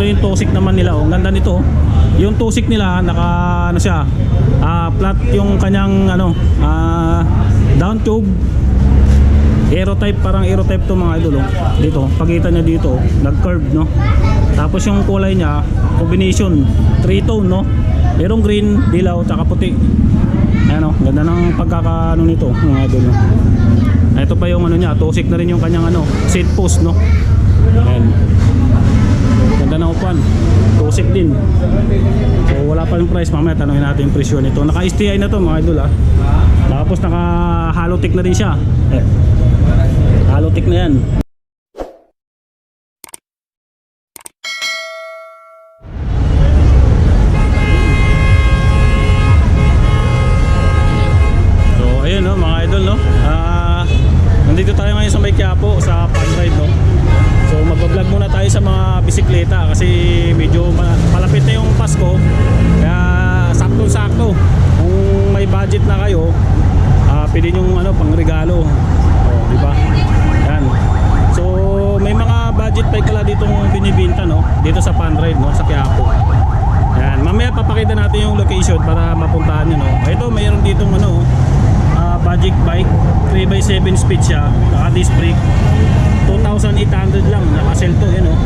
Ito yung tusik naman nila, oh. Ang ganda nito, oh. Yung tusik nila naka ano siya, flat yung kanyang ano, down tube. Aero type, parang aero type to mga idol, oh. Dito, pagitan niya dito, nag-curve, no. Tapos yung kulay niya, combination 3-tone, no. Merong green, dilaw, tsaka puti. Ayan, oh, ganda ng pagkakaano nito mga idol, no. Ito pa yung ano niya, tusik na rin yung kanyang ano, seat post, no. Ayan. Ganda ng upuan, tusik din. So wala pa yung price, mamaya tanungin natin yung presyo nito. Naka STI na to mga idol, tapos naka Halotech na rin siya. Halotech na yan. So ayun, no, mga idol, no. Nandito tayo ngayon sa May Quiapo sa Panride, no. So magbablog muna tayo sa mga bisikleta kasi medyo malapit na yung Pasko. Kaya sakto-sakto kung may budget na kayo, pwede nyo ano, pang regalo, di ba? Yan. So may mga budget bike pala ditong binibenta, no, dito sa Panride, no, sa Quiapo. Yan, mamaya papakita natin yung location para mapuntahan nyo, no. Ito mayroon ditong ano, budget bike, 3x7 speed siya, naka disc brake, 2,800 lang, naka-sell to, yun, oh.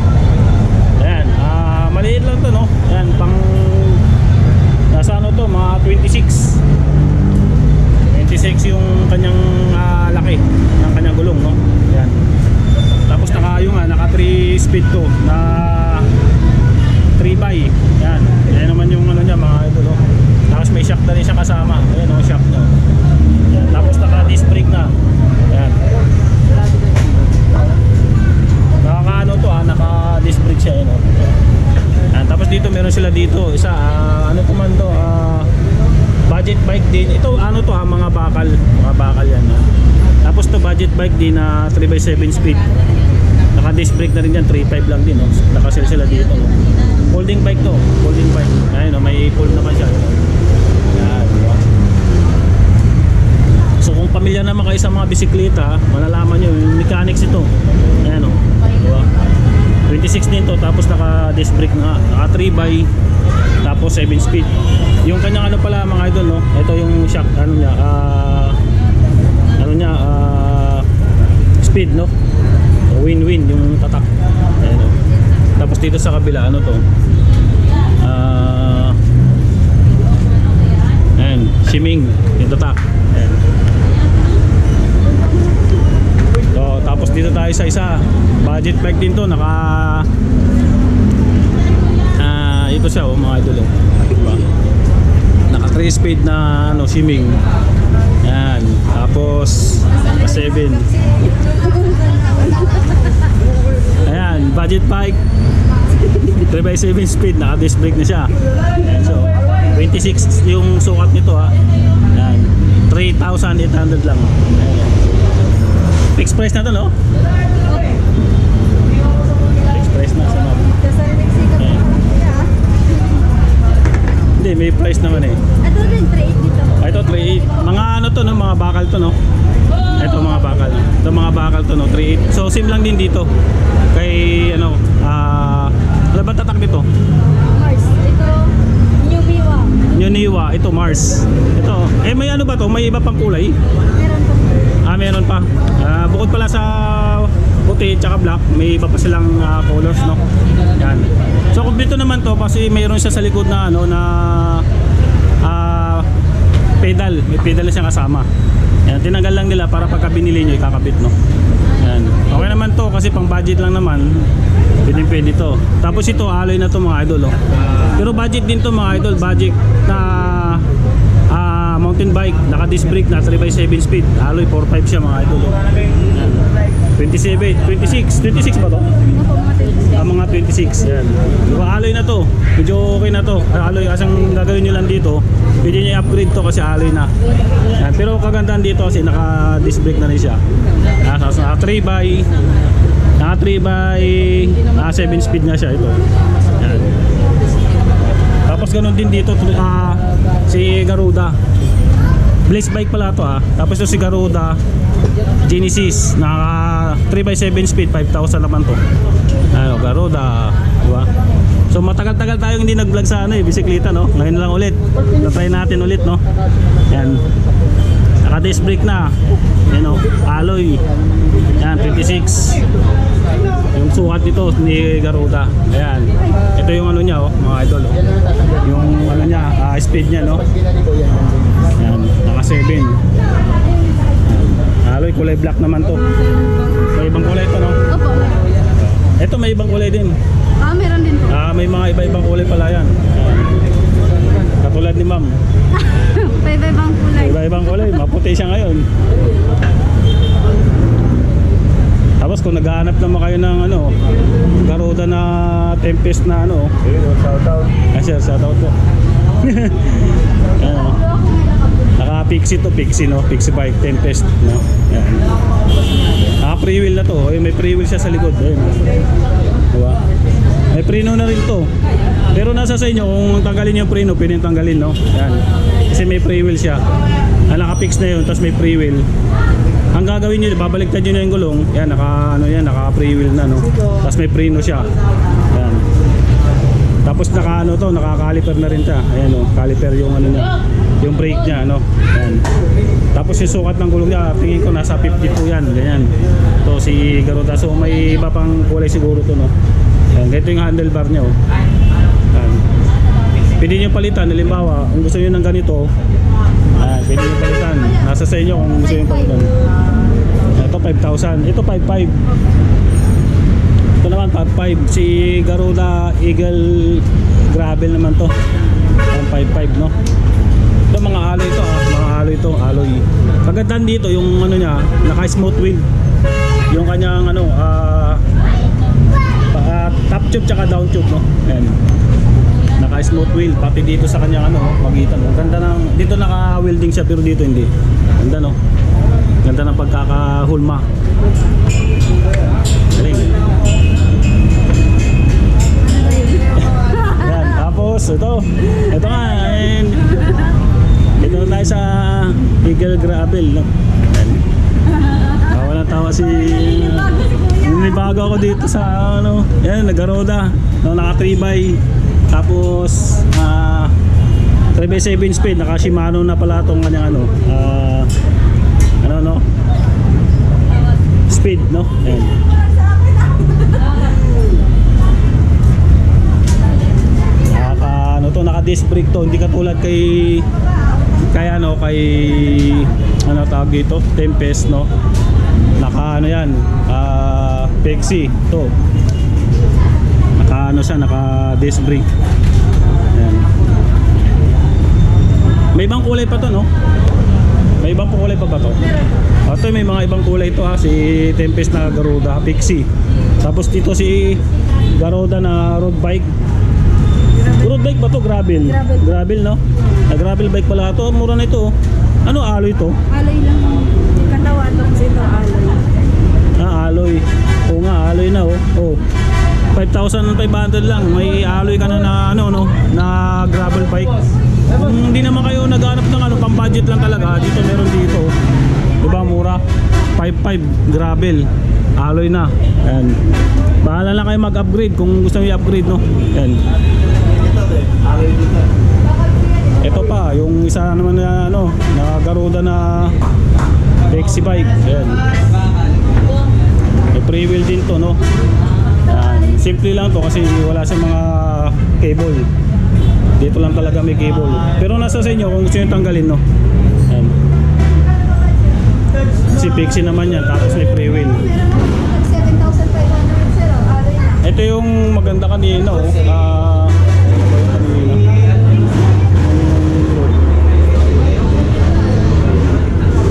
Ayan, maliit lang to, no. Ayan, pang nasa ano to, mga 26 yung kanyang laki ng kanyang gulong, no. Ayan, tapos naka 3 speed to na 3x. Ayan, ayan naman yung ano niya mga idol, oh. Tapos may shock na rin siya kasama. Ayan, oh, shock niya. Ayan, tapos naka disc brake na. Ayan, naka-ano to, naka disc brake siya, no. Ayan, tapos dito meron sila dito isa, ano to man to, budget bike din. Ito ano to, mga bakal yan, tapos to budget bike din na 3x7 speed, naka disc brake na rin yan, 3.5 lang din, no. Naka-sell sila dito, no. Folding bike to, folding bike. Ayun, no, may fold naman siya, no. Ayan, diba? So kung pamilya naman kayo sa mga bisikleta, malalaman nyo yung mechanics ito. Ayan, o, diba? 26 din to, tapos naka disc brake na, naka 3x, tapos 7 speed. Yung kanyang ano pala mga idol, no, ito yung shock, ano niya, speed, no. Win-win yung tatak. Ayan, o. Tapos dito sa kabila, ano to, ayan, shimming yung tatak. Ayan. So, tapos dito tayo sa isa, budget bike din to, naka ito siya, oh, mga idol, oh. Diba? Naka 3 speed na ano, shimming. Ayan, tapos naka 7. Ayan, budget bike, 3x7 speed, naka disc brake na siya. Ayan, so 26 yung sukat nito, Ayan, 3,800 lang. Ayan. Fixed price na to, no? Fixed price na sa map. Ayan. Hindi, may price naman eh. Ito din, 3.8 dito. Ito 3.8. Mga ano to, no? Mga bakal to, no? Ito mga bakal. Ito mga bakal to, no? 3.8. So sim lang din dito. Kay ano, ano ba tatak dito? Mars. Ito, New Biwa. New Niwa. Ito Mars. Ito, may ano ba to? May iba pang kulay? Meron po. Meron pa. Bukod pala sa puti tsaka black, may iba pa silang colors, no? Yan. So kumpleto naman to kasi mayroon siya sa likod na ano na pedal. May pedal na siyang kasama. Yan, tinanggal lang nila para pagka binili nyo ikakabit, no? Yan. Okay naman to kasi pang budget lang naman. Pwede to. Tapos ito alloy na to mga idol, oh. Pero budget din to mga idol, budget na mountain bike, naka disc brake na 3x7 speed, alloy 4.5 siya mga idol, oh. Yan. 26 ba to? Mga 26. Yan. Diba, alloy na to. Medyo okay na to. Alloy, asang gagawin nyo lang dito, pwede nyo i-upgrade to kasi alloy na. Yan. Pero kagandahan dito kasi naka disc brake na rin siya. Naka 7 speed na siya ito. Yan. Tapos ganun din dito si Garuda. Blaze bike pala to, Tapos ito si Garuda Genesis, naka 3x7 speed, 5,000 naman to. Ano, Garuda, diba? matagal-tagal tayong hindi nag-vlog sa ano eh, bisikleta no. Ngayon lang ulit. Na-try natin ulit no. Yan. Naka disc brake na. Yan o, alloy. Yan, 26. Yung sukat nito ni Garuda. Ayan. Ito yung ano niya oh, mga idol oh. Yung ano niya, speed niya no. Yan, naka 7. Alloy kulay black naman to. May ibang kulay ito no. Opo. Ito may ibang kulay din. Meron din po. May mga iba-ibang kulay pala yan. Ayan. Katulad ni ma'am. Iba-ibang kulay. Iba-ibang kulay. Maputi siya ngayon. Tapos kung naghahanap naman kayo ng ano, Garuda na Tempest na ano. Shoutout. Sir, shoutout po. Ayan. Naka Pixie to Pixie no. Pixie bike Tempest no. Ayan. Naka free wheel na to. May free wheel siya sa likod. Ayan. Diba? May preno na rin to. Pero nasa sa inyo kung tanggalin yung preno, pwedeng tanggalin no. Yan. Kasi may free wheel siya. Naka-fix na yun, tapos may free wheel. Ang gagawin niyo, babaliktad niyo na yung gulong. Yan, naka free wheel na no. Tapos may preno siya. Yan. Tapos naka-caliper na rin siya. Ayan no, caliper yung ano niya. Yung brake niya no. Yan. Tapos yung sukat ng gulong niya, tingin ko nasa 52 yan, ganyan. To si Garuda. So may iba pang kulay siguro to no. Yan, ganito yung handlebar niya oh. Yan. Pwede nyo palitan, halimbawa, kung gusto nyo ng ganito, pwede nyo palitan. Nasa sa inyo kung gusto nyo palitan. Ito 5,000, ito 5,500. Ito naman 5,500. Si Garuda Eagle Gravel naman to. 5,500 no. Ito mga alloy to mga alloy to, alloy. Pagandaan dito yung ano niya, naka-smooth wheel. Yung kanyang ano, top tube tsaka down tube no. Ayan. Naka smooth wheel pati dito sa kanyang ano, magitan. Ang ganda ng dito naka-welding siya pero dito hindi. Ganda no. Ganda ng pagkakahulma. Galing. Yan, tapos ito nga ito na tayo sa Eagle Gravel no. Tawa na tawa si bago ako dito sa ano, yan, Garuda no, naka 3x tapos 3x7 speed, naka Shimano na pala itong kanyang ano, ano no, speed no, yan. Naka disc brake to, hindi katulad kay ano, kay ano tawag dito, Tempest no. Naka ano yan, Pixie to. Naka ano siya, naka disc brake. Ayan. May ibang kulay pa to no? May ibang kulay pa ba to? Ito may mga ibang kulay to si Tempest na Garuda, Pixie. Tapos dito si Garuda na road bike. Road bike ba to? Gravel. Gravel no? Gravel bike pala to, mura na ito. Ano alloy to? Alloy lang. Katawan to kasi ito alloy. Alloy. Oo nga, alloy na oh. 5,500 lang. May alloy ka na ano no, na gravel bike. Kung hindi naman kayo naghanap ng ano, pang budget lang talaga, dito meron dito. 'Di ba mura? 5,500 gravel. Alloy na. Ayan. Bahala na kayo mag-upgrade kung gusto niyo i-upgrade no. Ayan. Ito pa, yung isa naman na ano, na Garuda na Pixie bike. Ayan. May free wheel din to no. Ayan. Simple lang to kasi wala sa mga cable. Dito lang talaga may cable. Pero nasa sa inyo kung gusto nyo tanggalin no. Ayan. Si Pixie naman yan, tapos may free wheel. 7,500 sir, alloy na. Ito yung maganda kanina oh.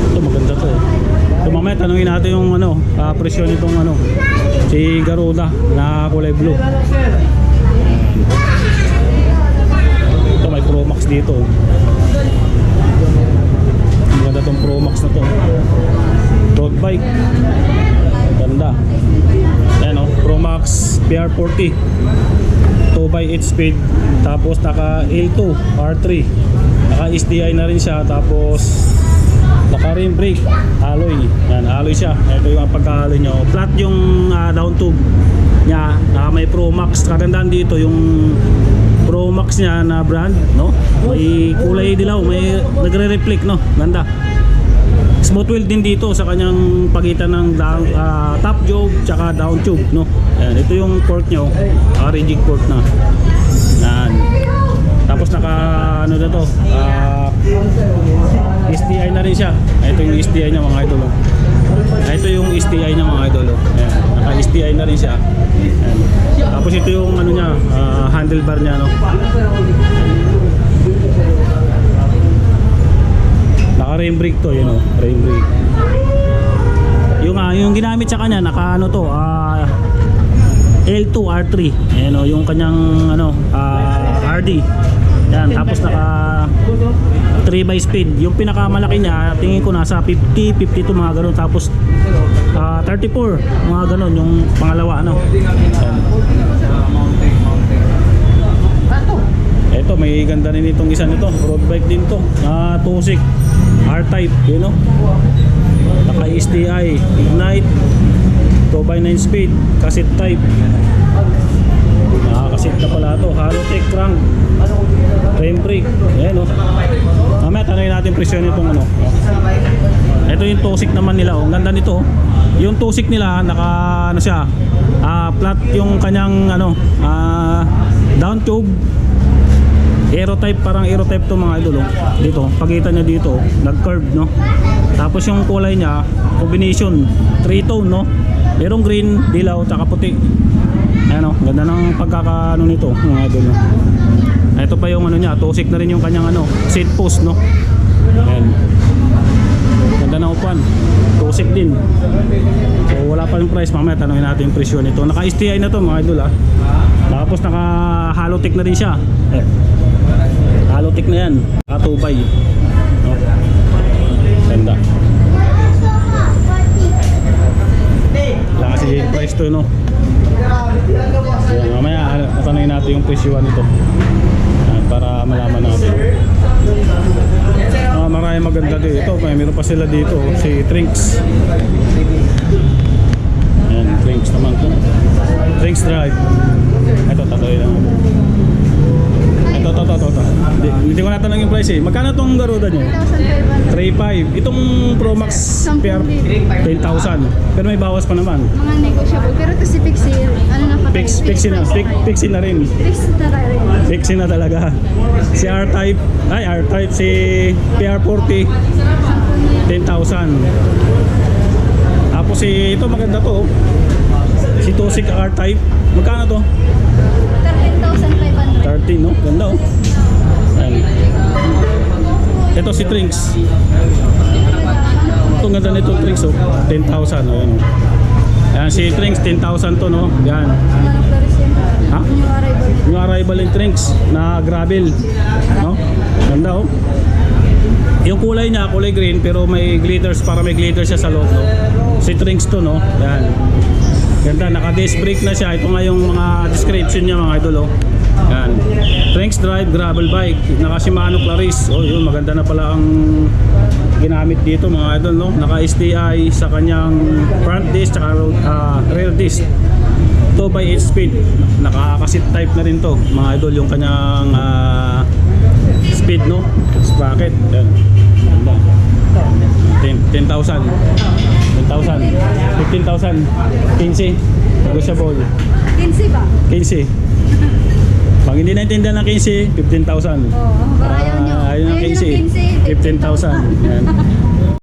Ito maganda to. Ito mamaya tanungin natin yung ano, presyo nitong ano, si Garuda na kulay blue. Ito may Pro Max dito. Maganda tong Pro Max na to. Road bike. Ganda. Ayan o, Pro Max PR40 2x8 speed. Tapos naka L2 R3. Naka SDI na rin siya. Tapos naka rim brake, alloy. Yan, alloy siya. Ito yung pagka-alloy nyo. Flat yung down tube. niya na may Pro Max. Kagandaan dito yung Pro Max niya na brand, no? May kulay dilaw, may nagre-reflect, no? Ganda. Smooth wheel din dito sa kanyang pagitan ng top tube tsaka down tube, no? Ayan, ito yung fork nyo, rigid fork na. Yan. Tapos naka ano na to, STI na rin siya. Ito yung STI niya mga idol. Ito yung STI niya mga idol. Ayan, naka STI na rin siya. Ayan. Tapos ito yung ano niya, handlebar niya, no? Naka rain brake to, yun, no? Rain brake. Yung ginamit sa kanya, naka ano to, L2 R3. Ayan, no? Yung kanyang ano, RD. Yan, tapos naka 3 by speed. Yung pinakamalaki niya, tingin ko nasa 50, 52 mga ganun. Tapos 34 mga ganun yung pangalawa, ano. Yan. Ito, may ganda rin itong isa nito. Road bike din to. Tusik R-Type, you know. Naka STI, Ignite, 2x9 speed, cassette type. Nakakasit na pala ito. Halotech crank, frame brake. Ayan, oh. Mamaya tanongin natin presyo nitong ano. Ito yung Tusik naman nila, oh. Ang ganda nito, oh. Yung Tusik nila naka ano siya, flat yung kanyang ano, down tube. Aero type, parang aero type to mga idol, oh. Dito, pagitan niya dito, nag-curve, no. Tapos yung kulay niya, combination 3-tone, no. Merong green, dilaw, tsaka puti. Ayan, oh, ganda ng pagkakaano nito mga idol, no. Ito pa yung ano niya, Tusik na rin yung kanyang ano, seat post, no. Ayan. Ganda ng upuan, Tusik din. So wala pa yung price, mamaya tanongin natin yung presyo nito. Naka STI na to mga idol, ah. Tapos naka Halotech na rin siya. Halotech na yan, naka 2x. No? Ganda. Wala kasi yung price to, no. So, mamaya tanongin natin yung presyo nito para malaman natin. Maraming maganda dito. Meron pa sila dito, si Trinks. Ayan, Trinks naman to. Trinks Drive. Ito, tatoy lang. Ito. Hindi ko natanong yung price, eh. Magkano tong Garuda nyo? 3.5. Itong Pro Max PR 10,000. Pero may bawas pa naman. Mga negotiable. Pero ito si Pixie, ano na pa tayo? Pixie na rin. Pixie na tayo rin. Pixie na talaga. Si R-Type, si PR40, 10,000. Tapos si ito maganda to, oh. Si Tusik R-Type, magkano to? 13,500. 13, no? Ganda, oh. Ayan. Ito si Trinks. Ito ganda nito Trinks, oh. 10,000, oh. Ayan. Ayan, si Trinks 10,000 to, no? Yan. Ano Flores yan? Ha? Yung arrival. Yung arrival in Trinks na gravel, no? Ganda, oh. Yung kulay niya, kulay green, pero may glitters, para may glitters siya sa loob, no? Si Trinks to, no? Yan. Ganda, naka-disc brake na siya. Ito nga yung mga description niya mga idol, oh. Yan. Trinks Drive gravel bike, naka Shimano Claris. Oh, yun, maganda na pala ang ginamit dito mga idol, no? Naka STI sa kanyang front disc tsaka rear disc. 2x8 speed. Naka-cassette type na rin to mga idol, yung kanyang speed, no? Sprocket. Yan. Ganda. 10,000. 15,000. 15. Negotiable. 15 ba? 15. Pag hindi naintindihan ng 15, 15,000. Oo, baka ayaw nyo. Ayaw ng Ayaw nyo ng 15, 15,000. Yan.